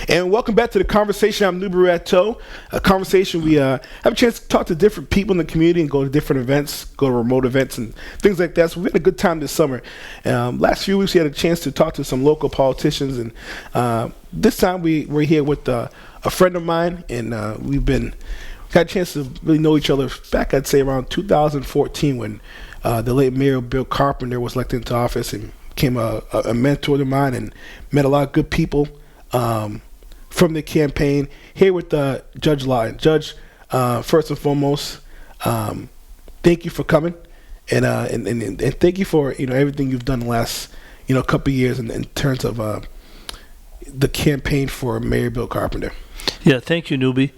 And welcome back to the conversation. I'm Nubareto. A conversation we have a chance to talk to different people in the community and go to different events, go to remote events and things like that. So we had a good time this summer. Last few weeks we had a chance to talk to some local politicians, and this time we're here with a friend of mine, and we've got a chance to really know each other back, I'd say, around 2014 when the late Mayor Bill Carpenter was elected into office and became a mentor of mine and met a lot of good people from the campaign. Here with Judge Lawton. Judge, first and foremost, thank you for coming, and thank you for everything you've done the last couple of years in terms of the campaign for Mayor Bill Carpenter. Yeah, thank you, Newbie.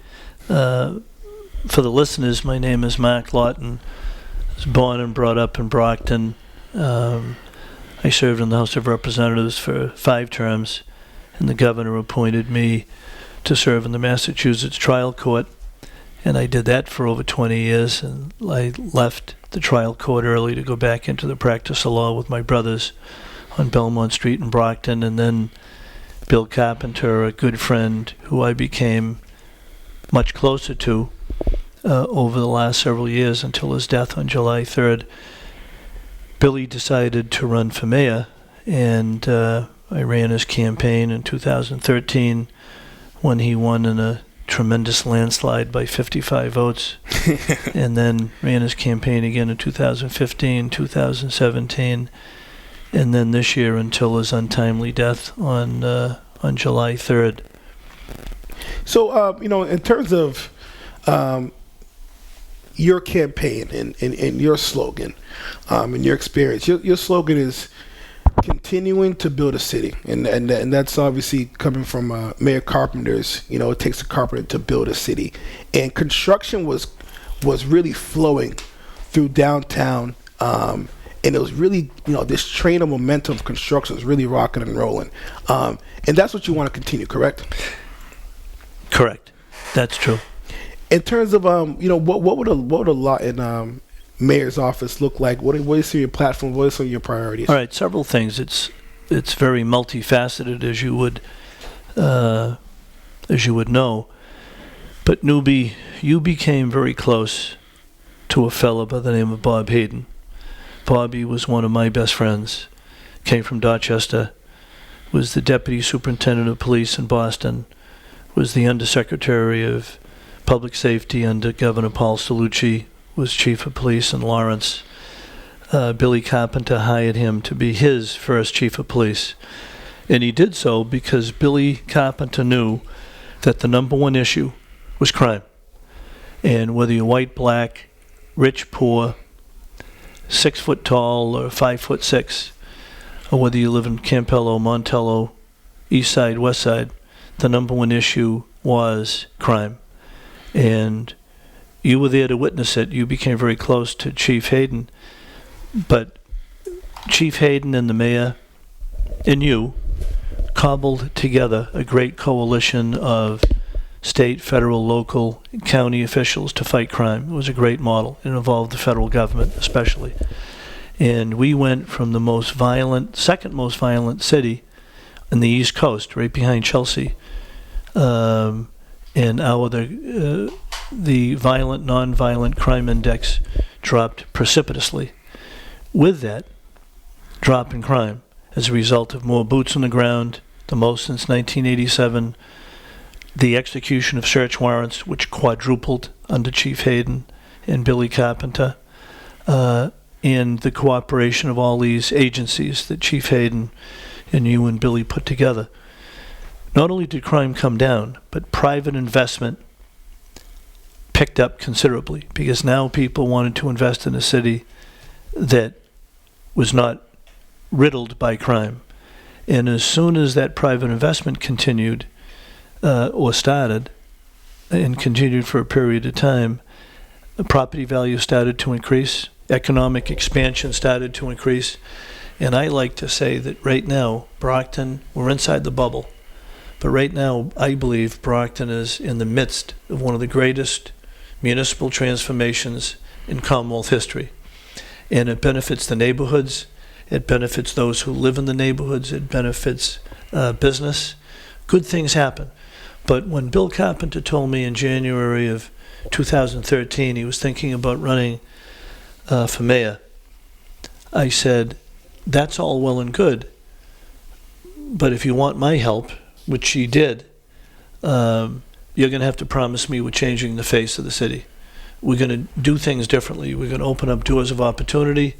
For the listeners, my name is Mark Lawton. I was born and brought up in Brockton. I served in the House of Representatives for 5 terms, and the governor appointed me to serve in the Massachusetts trial court, and I did that for over 20 years, and I left the trial court early to go back into the practice of law with my brothers on Belmont Street in Brockton, and then Bill Carpenter, a good friend who I became much closer to over the last several years until his death on July 3rd. Billy decided to run for mayor, and I ran his campaign in 2013 when he won in a tremendous landslide by 55 votes, and then ran his campaign again in 2015, 2017, and then this year until his untimely death on July 3rd. So, in terms of your campaign and your slogan, and your experience, your slogan is continuing to build a city, and that's obviously coming from Mayor Carpenter's. It takes a carpenter to build a city, and construction was really flowing through downtown, and it was really this train of momentum of construction is really rocking and rolling, and that's what you want to continue, correct? Correct, that's true. In terms of what would a lot in mayor's office look like? What is your platform? What are some of your priorities? All right, several things. It's very multifaceted, as you would know. But Newbie, you became very close to a fellow by the name of Bob Hayden. Bobby was one of my best friends. Came from Dorchester. Was the deputy superintendent of police in Boston. Was the undersecretary of public safety under Governor Paul Cellucci. Was chief of police in Lawrence. Billy Carpenter hired him to be his first chief of police. And he did so because Billy Carpenter knew that the number one issue was crime. And whether you're white, black, rich, poor, 6 foot tall or 5'6", or whether you live in Campello, Montello, East Side, West Side, the number one issue was crime. And you were there to witness it. You became very close to Chief Hayden. But Chief Hayden and the mayor and you cobbled together a great coalition of state, federal, local, county officials to fight crime. It was a great model. It involved the federal government especially. And we went from the second most violent city in the East Coast, right behind Chelsea, and the violent, non-violent crime index dropped precipitously. With that drop in crime, as a result of more boots on the ground, the most since 1987, the execution of search warrants, which quadrupled under Chief Hayden and Billy Carpenter, and the cooperation of all these agencies that Chief Hayden and you and Billy put together. Not only did crime come down, but private investment picked up considerably, because now people wanted to invest in a city that was not riddled by crime. And as soon as that private investment continued, or started, and continued for a period of time, the property value started to increase, economic expansion started to increase, and I like to say that right now, Brockton, we're inside the bubble, but right now, I believe Brockton is in the midst of one of the greatest municipal transformations in Commonwealth history. And it benefits the neighborhoods, it benefits those who live in the neighborhoods, it benefits business. Good things happen. But when Bill Carpenter told me in January of 2013 he was thinking about running for mayor, I said, that's all well and good, but if you want my help, which he did, you're going to have to promise me we're changing the face of the city. We're going to do things differently. We're going to open up doors of opportunity.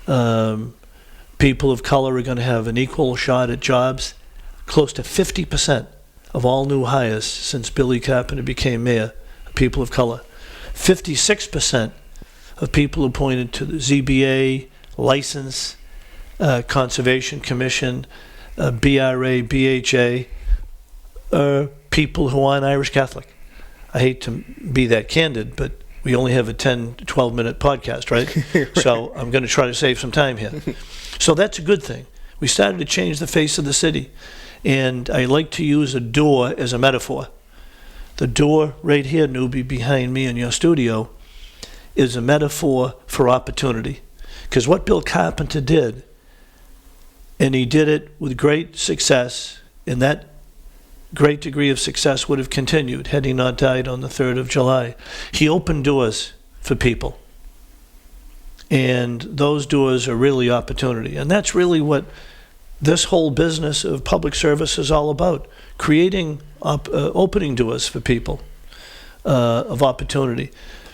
People of color are going to have an equal shot at jobs. Close to 50% of all new hires since Billy Carpenter became mayor are people of color. 56% of people appointed to the ZBA, license, Conservation Commission, BRA, BHA, are people who aren't Irish Catholic. I hate to be that candid, but we only have a 10 to 12 minute podcast, right? Right. So I'm going to try to save some time here. So that's a good thing. We started to change the face of the city. And I like to use a door as a metaphor. The door right here, Newbie, behind me in your studio, is a metaphor for opportunity. Because what Bill Carpenter did, and he did it with great success, and that great degree of success would have continued had he not died on the 3rd of July. He opened doors for people. And those doors are really opportunity. And that's really what this whole business of public service is all about, creating, opening doors for people of opportunity.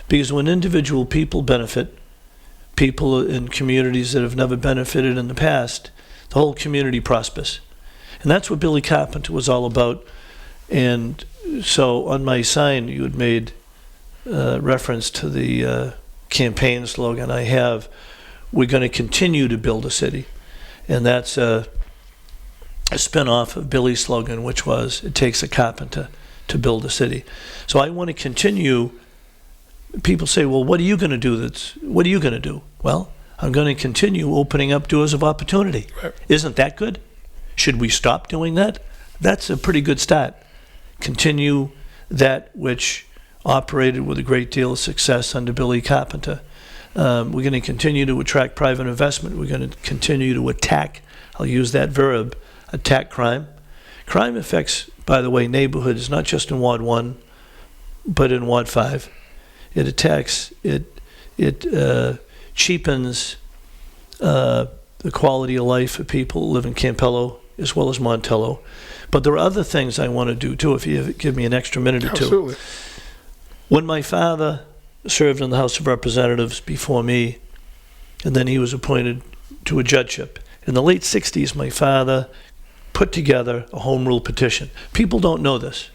Because when individual people benefit, people in communities that have never benefited in the past, the whole community prospers. And that's what Billy Carpenter was all about. And so on my sign, you had made reference to the campaign slogan I have, we're going to continue to build a city. And that's a spin-off of Billy's slogan, which was, it takes a carpenter to build a city. So I want to continue. People say, well, what are you going to do? What are you going to do? Well, I'm going to continue opening up doors of opportunity. Right. Isn't that good? Should we stop doing that? That's a pretty good start. Continue that which operated with a great deal of success under Billy Carpenter. We're going to continue to attract private investment. We're going to continue to attack, I'll use that verb, attack crime. Crime affects, by the way, neighborhoods, not just in Ward 1, but in Ward 5. It attacks, it cheapens the quality of life for people who live in Campello as well as Montello. But there are other things I want to do too, if you give me an extra minute or two. Absolutely. When my father served in the House of Representatives before me, and then he was appointed to a judgeship. In the late 60s, my father put together a home rule petition. People don't know this.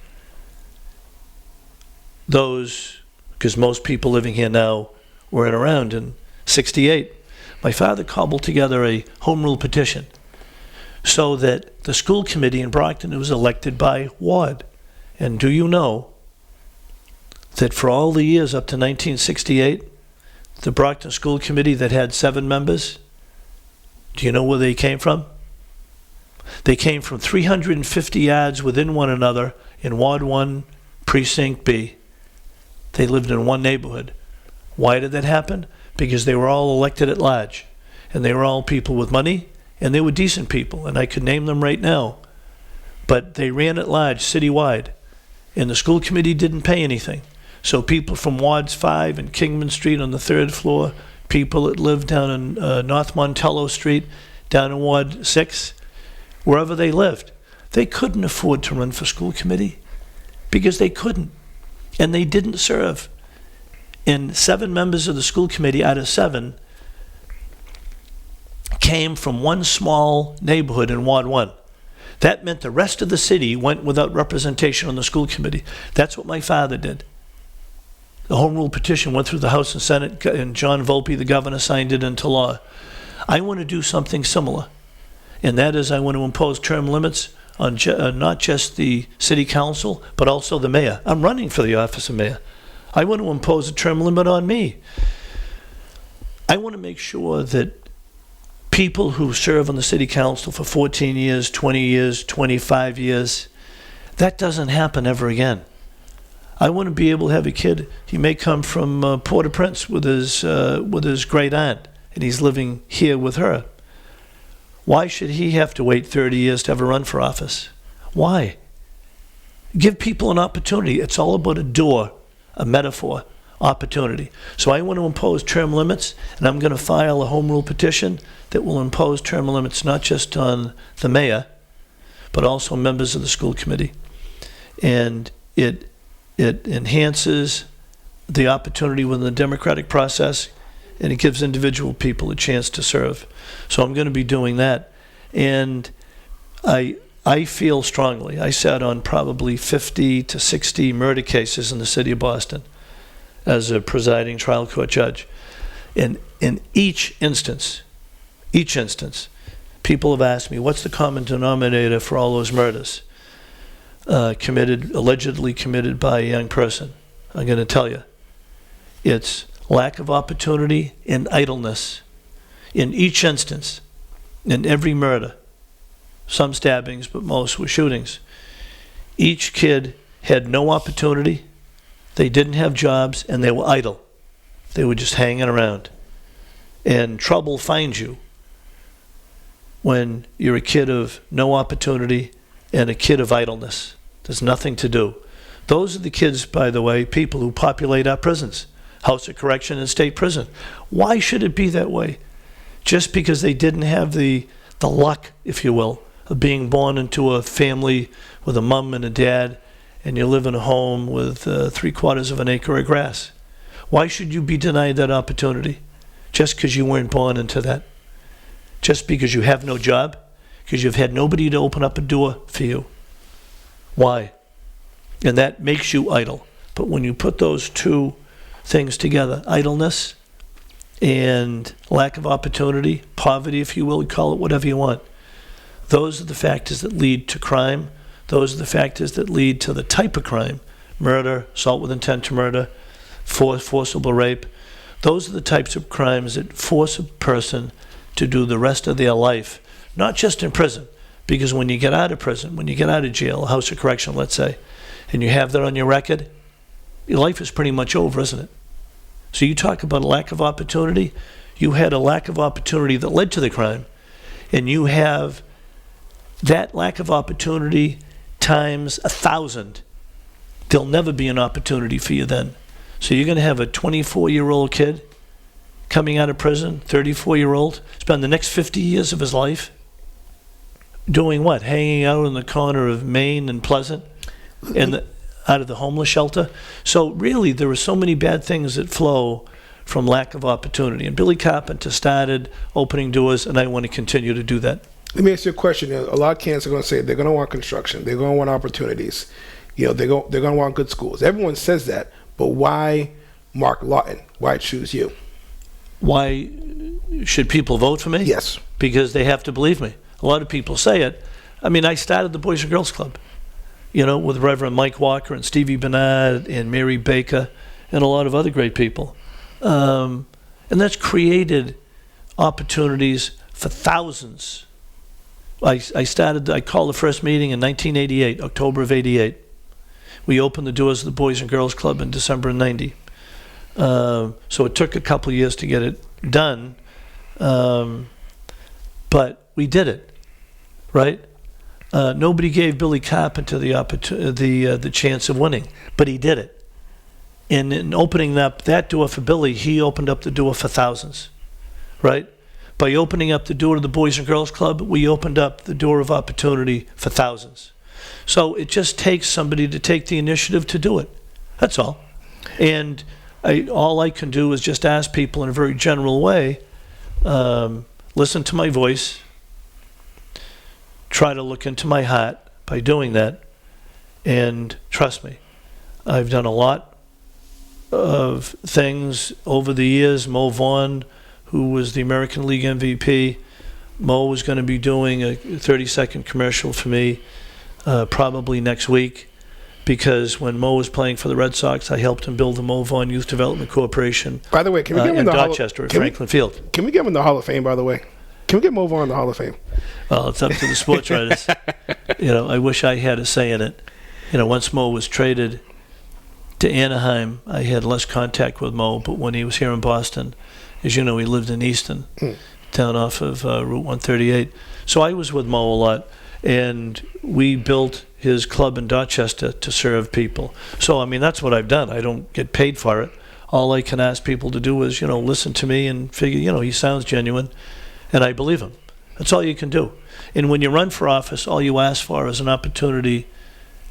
Because most people living here now weren't around in 68. My father cobbled together a home rule petition so that the school committee in Brockton was elected by ward. And do you know that for all the years up to 1968, the Brockton School Committee that had 7 members, do you know where they came from? They came from 350 yards within one another in Ward 1, Precinct B. They lived in one neighborhood. Why did that happen? Because they were all elected at large. And they were all people with money, and they were decent people, and I could name them right now. But they ran at large citywide, and the school committee didn't pay anything. So people from Wards 5 and Kingman Street on the 3rd floor, people that lived down in North Montello Street, down in Ward 6, wherever they lived, they couldn't afford to run for school committee because they couldn't. And they didn't serve. And 7 members of the school committee out of 7 came from one small neighborhood in Ward 1. That meant the rest of the city went without representation on the school committee. That's what my father did. The home rule petition went through the House and Senate, and John Volpe, the governor, signed it into law. I want to do something similar, and that is I want to impose term limits on not just the city council, but also the mayor. I'm running for the office of mayor. I want to impose a term limit on me. I want to make sure that people who serve on the city council for 14 years, 20 years, 25 years, that doesn't happen ever again. I want to be able to have a kid, he may come from Port-au-Prince with his great aunt, and he's living here with her. Why should he have to wait 30 years to ever run for office? Why? Give people an opportunity. It's all about a door, a metaphor, opportunity. So I want to impose term limits, and I'm going to file a home rule petition that will impose term limits not just on the mayor, but also members of the school committee. And it enhances the opportunity within the democratic process, and it gives individual people a chance to serve. So I'm going to be doing that. And I feel strongly. I sat on probably 50 to 60 murder cases in the city of Boston as a presiding trial court judge. And in each instance, people have asked me, what's the common denominator for all those murders allegedly committed by a young person? I'm going to tell you. It's lack of opportunity and idleness. In each instance, in every murder, some stabbings, but most were shootings. Each kid had no opportunity, they didn't have jobs, and they were idle. They were just hanging around. And trouble finds you when you're a kid of no opportunity and a kid of idleness. There's nothing to do. Those are the kids, by the way, people who populate our prisons, House of Correction and state prison. Why should it be that way? Just because they didn't have the luck, if you will, of being born into a family with a mom and a dad, and you live in a home with 3/4 of an acre of grass. Why should you be denied that opportunity? Just because you weren't born into that? Just because you have no job? Because you've had nobody to open up a door for you? Why? And that makes you idle. But when you put those two things together, idleness and lack of opportunity, poverty, if you will, call it whatever you want, those are the factors that lead to crime. Those are the factors that lead to the type of crime: murder, assault with intent to murder, forcible rape. Those are the types of crimes that force a person to do the rest of their life, not just in prison, because when you get out of prison, when you get out of jail, a house of correction, let's say, and you have that on your record, your life is pretty much over, isn't it? So you talk about a lack of opportunity. You had a lack of opportunity that led to the crime, and you have that lack of opportunity times 1,000. There'll never be an opportunity for you then. So you're going to have a 24-year-old kid coming out of prison, 34-year-old, spend the next 50 years of his life doing what? Hanging out in the corner of Maine and Pleasant and out of the homeless shelter. So really, there are so many bad things that flow from lack of opportunity. And Billy Carpenter started opening doors, and I want to continue to do that. Let me ask you a question. A lot of kids are going to say they're going to want construction. They're going to want opportunities. They're going to want good schools. Everyone says that, but why Mark Lawton? Why choose you? Why should people vote for me? Yes. Because they have to believe me. A lot of people say it. I mean, I started the Boys and Girls Club, with Reverend Mike Walker and Stevie Bernard and Mary Baker and a lot of other great people. And that's created opportunities for thousands. I called the first meeting in 1988, October of 88. We opened the doors of the Boys and Girls Club in December of 90. So it took a couple of years to get it done, but we did it, right? Nobody gave Billy Carpenter the chance of winning, but he did it. And in opening up that door for Billy, he opened up the door for thousands, right? By opening up the door to the Boys and Girls Club, we opened up the door of opportunity for thousands. So it just takes somebody to take the initiative to do it. That's all. And all I can do is just ask people in a very general way, listen to my voice, try to look into my heart by doing that, and trust me, I've done a lot of things over the years. Mo Vaughn, who was the American League MVP, Mo was going to be doing a 30-second commercial for me probably next week, because when Mo was playing for the Red Sox, I helped him build the Mo Vaughn Youth Development Corporation. By the way, can we give him in the Dorchester at Franklin Field? Can we give him the Hall of Fame, by the way? Can we get Mo Vaughn in the Hall of Fame? Well, it's up to the sports writers. I wish I had a say in it. Once Mo was traded to Anaheim, I had less contact with Mo, but when he was here in Boston, as you know, he lived in Easton, down off of Route 138. So I was with Mo a lot. And we built his club in Dorchester to serve people. So, I mean, that's what I've done. I don't get paid for it. All I can ask people to do is, listen to me and figure, he sounds genuine, and I believe him. That's all you can do. And when you run for office, all you ask for is an opportunity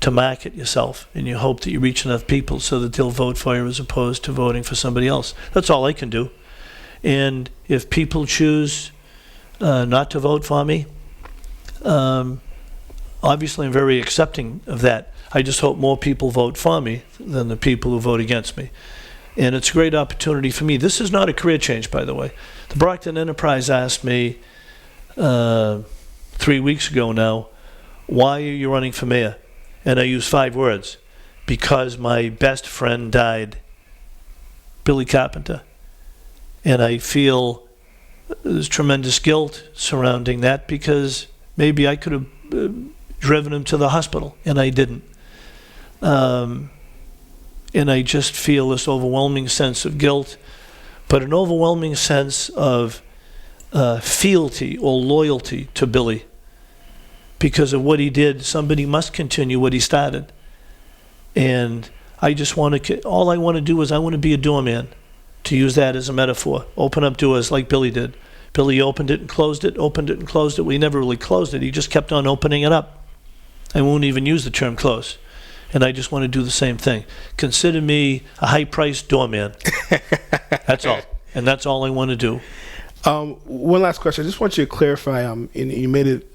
to market yourself, and you hope that you reach enough people so that they'll vote for you as opposed to voting for somebody else. That's all I can do. And if people choose not to vote for me, obviously I'm very accepting of that. I just hope more people vote for me than the people who vote against me. And it's a great opportunity for me. This is not a career change, by the way. The Brockton Enterprise asked me 3 weeks ago now, why are you running for mayor? And I used 5 words. Because my best friend died, Billy Carpenter. And I feel there's tremendous guilt surrounding that because maybe I could have driven him to the hospital, and I didn't. And I just feel this overwhelming sense of guilt, but an overwhelming sense of fealty or loyalty to Billy. Because of what he did, somebody must continue what he started. And I just want to, all I want to do is I want to be a doorman, to use that as a metaphor. Open up doors like Billy did. Billy opened it and closed it, opened it and closed it. We never really closed it. He just kept on opening it up. I won't even use the term close. And I just want to do the same thing. Consider me a high-priced doorman. That's all. And that's all I want to do. One last question. I just want you to clarify, and you made it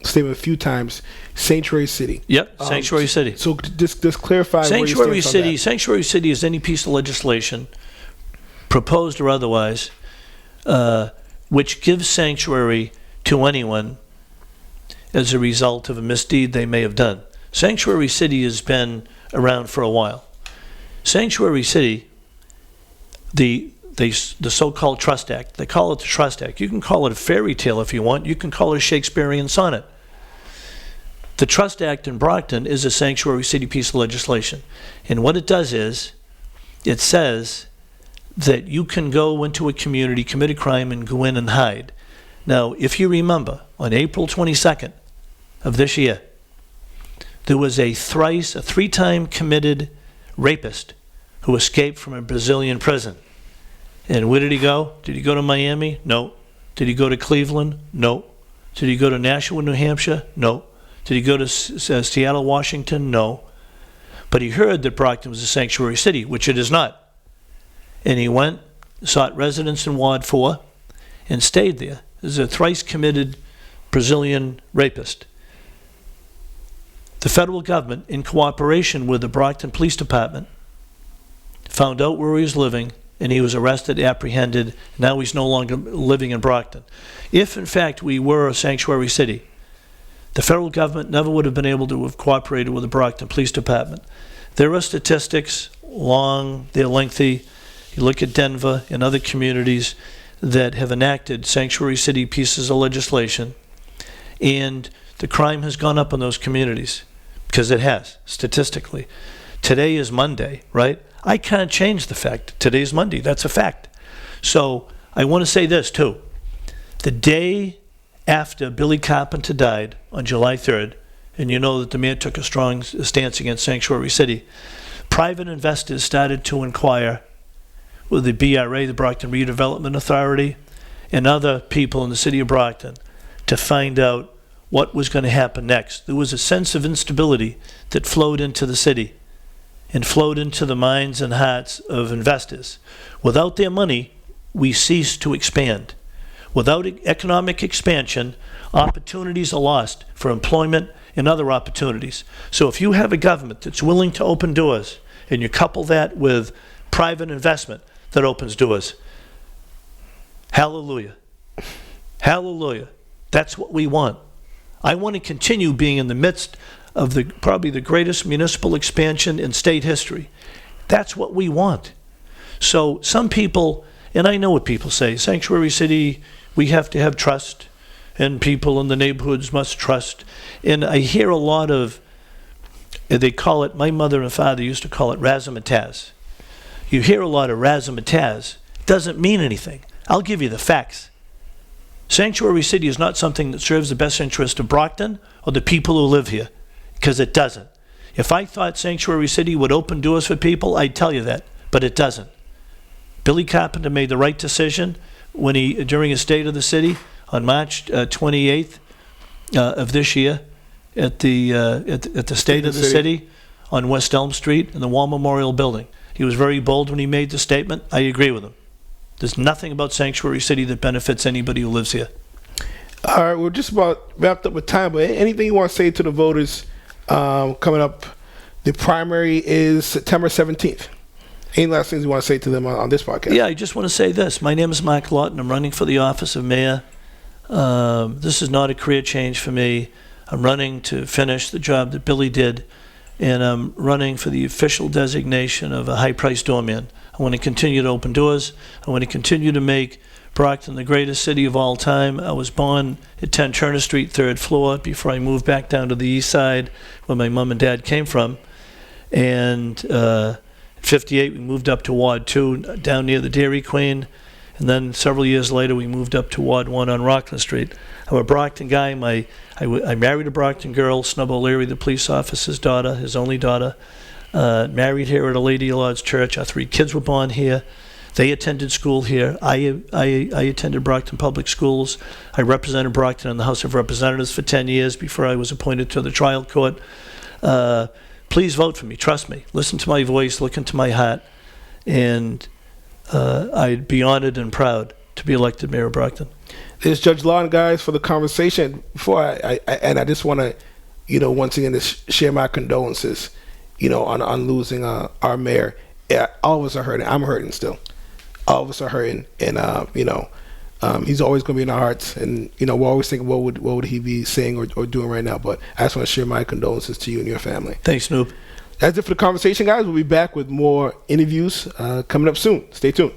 statement a few times, Sanctuary City. Yep, Sanctuary City. So just clarify Sanctuary City. Sanctuary City is any piece of legislation, proposed or otherwise, which gives sanctuary to anyone as a result of a misdeed they may have done. Sanctuary City has been around for a while. Sanctuary City, the so-called Trust Act, they call it the Trust Act. You can call it a fairy tale if you want. You can call it a Shakespearean sonnet. The Trust Act in Brockton is a Sanctuary City piece of legislation. And what it does is, it says that you can go into a community, commit a crime, and go in and hide. Now, if you remember, on April 22nd of this year, there was a 3-time committed rapist who escaped from a Brazilian prison. And where did he go? Did he go to Miami? No. Did he go to Cleveland? No. Did he go to Nashua, New Hampshire? No. Did he go to Seattle, Washington? No. But he heard that Brockton was a sanctuary city, which it is not. And he went, sought residence in Ward 4, and stayed there. This is a thrice committed Brazilian rapist. The federal government, in cooperation with the Brockton Police Department, found out where he was living, and he was arrested, apprehended. Now he's no longer living in Brockton. If, in fact, we were a sanctuary city, the federal government never would have been able to have cooperated with the Brockton Police Department. There are statistics, they're lengthy. You look at Denver and other communities that have enacted sanctuary city pieces of legislation, and the crime has gone up in those communities, because it has, statistically. Today is Monday, right? I can't change the fact. Today's Monday. That's a fact. So I want to say this, too. The day after Billy Carpenter died on July 3rd, and you know that the mayor took a strong stance against Sanctuary City, private investors started to inquire with the BRA, the Brockton Redevelopment Authority, and other people in the city of Brockton to find out what was going to happen next. There was a sense of instability that flowed into the city and flowed into the minds and hearts of investors. Without their money, we cease to expand. Without economic expansion, opportunities are lost for employment and other opportunities. So if you have a government that's willing to open doors, and you couple that with private investment that opens doors, hallelujah. Hallelujah. That's what we want. I want to continue being in the midst of probably the greatest municipal expansion in state history. That's what we want. So some people, and I know what people say, sanctuary city, we have to have trust, and people in the neighborhoods must trust. And I hear a lot of, they call it, my mother and father used to call it razzmatazz. You hear a lot of razzmatazz. Doesn't mean anything. I'll give you the facts. Sanctuary City is not something that serves the best interest of Brockton or the people who live here, because it doesn't. If I thought Sanctuary City would open doors for people, I'd tell you that, but it doesn't. Billy Carpenter made the right decision when during his State of the City on March 28th of this year at the State of the City on West Elm Street in the War Memorial Building. He was very bold when he made the statement. I agree with him. There's nothing about Sanctuary City that benefits anybody who lives here. All right, we're just about wrapped up with time, but anything you want to say to the voters coming up? The primary is September 17th. Any last things you want to say to them on this podcast? Yeah, I just want to say this. My name is Mark Lawton. I'm running for the office of mayor. This is not a career change for me. I'm running to finish the job that Billy did, and I'm running for the official designation of a high-priced doorman. I want to continue to open doors. I want to continue to make Brockton the greatest city of all time. I was born at 10 Turner Street, 3rd floor, before I moved back down to the east side where my mom and dad came from. And in 58, we moved up to Ward 2 down near the Dairy Queen. And then several years later, we moved up to Ward 1 on Rockland Street. I'm a Brockton guy. I married a Brockton girl, Snub O'Leary, the police officer's daughter, his only daughter. Married here at a Lady of Lord's Church. Our 3 kids were born here. They attended school here. I attended Brockton Public Schools. I represented Brockton in the House of Representatives for 10 years before I was appointed to the trial court. Please vote for me. Trust me. Listen to my voice. Look into my heart. And I'd be honored and proud to be elected mayor of Brockton. There's Judge Lawton, guys, for the conversation. Before I just want to, once again, share my condolences, on losing our mayor. Yeah, all of us are hurting. I'm hurting still. All of us are hurting, and he's always going to be in our hearts. And we're always thinking, what would he be saying or doing right now? But I just want to share my condolences to you and your family. Thanks, Snoop. That's it for the conversation, guys. We'll be back with more interviews coming up soon. Stay tuned.